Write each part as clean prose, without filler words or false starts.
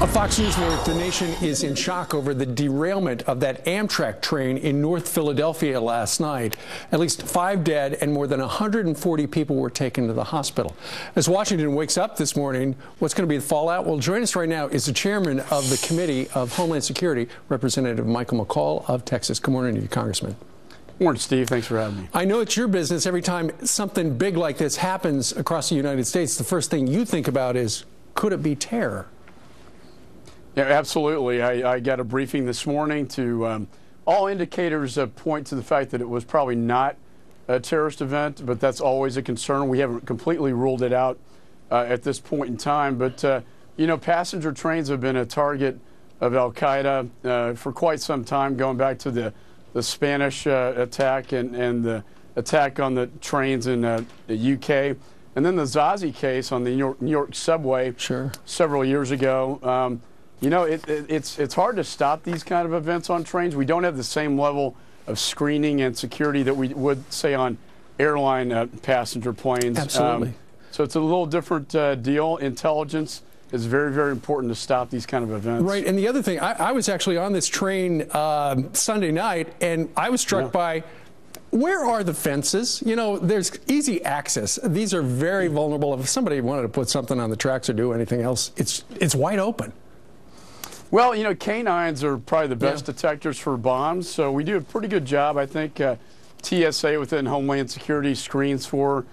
Fox News Network, the nation is in shock over the derailment of that Amtrak train in North Philadelphia last night. At least 5 dead and more than 140 people were taken to the hospital. As Washington wakes up this morning, what's going to be the fallout? Well, joining us right now is the chairman of the Committee of Homeland Security, Representative Michael McCaul of Texas. Good morning to you, Congressman. Good morning, Steve. Thanks for having me. I know it's your business. Every time something big like this happens across the United States, the first thing you think about is, could it be terror? Yeah, absolutely. I got a briefing this morning to all indicators point to the fact that it was probably not a terrorist event, but that's always a concern. We haven't completely ruled it out at this point in time. But, you know, passenger trains have been a target of al-Qaeda for quite some time, going back to the Spanish attack and the attack on the trains in the UK. And then the Zazi case on the New York subway several years ago. You know, it's hard to stop these kind of events on trains. We don't have the same level of screening and security that we would, say, on airline passenger planes. Absolutely. So it's a little different deal. Intelligence is very, very important to stop these kind of events. Right. And the other thing, I was actually on this train Sunday night, and I was struck by, where are the fences? You know, there's easy access. These are very vulnerable. If somebody wanted to put something on the tracks or do anything else, it's wide open. Well, you know, canines are probably the best detectors for bombs, so we do a pretty good job. I think TSA within Homeland Security screens for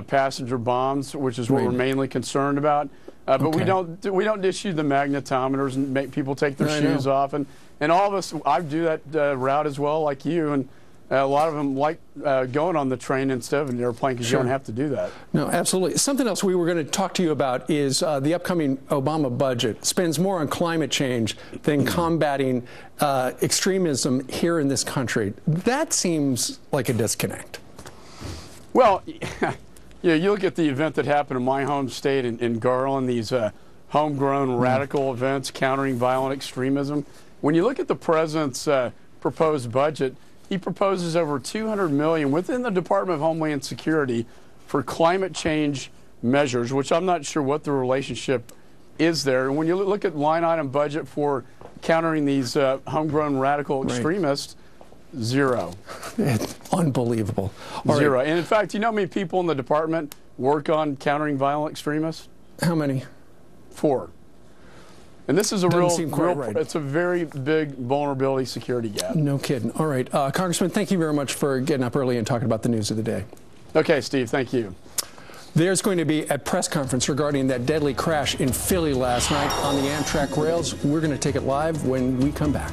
passenger bombs, which is what we're mainly concerned about. But we don't issue the magnetometers and make people take their shoes off. And all of us, I do that route as well, like you. And a lot of them like going on the train instead of an airplane because you don't have to do that. No, absolutely. Something else we were going to talk to you about is the upcoming Obama budget spends more on climate change than combating extremism here in this country. That seems like a disconnect. Well, yeah, you look at the event that happened in my home state in Garland, these homegrown radical events countering violent extremism. When you look at the president's proposed budget, he proposes over $200 million within the Department of Homeland Security for climate change measures, which I'm not sure what the relationship is there. And when you look at line item budget for countering these homegrown radical extremists, zero. It's unbelievable. Zero. And in fact, you know how many people in the department work on countering violent extremists? How many? 4. And this is a it's a very big vulnerability security gap. No kidding. All right. Congressman, thank you very much for getting up early and talking about the news of the day. Okay, Steve, thank you. There's going to be a press conference regarding that deadly crash in Philly last night on the Amtrak rails. We're going to take it live when we come back.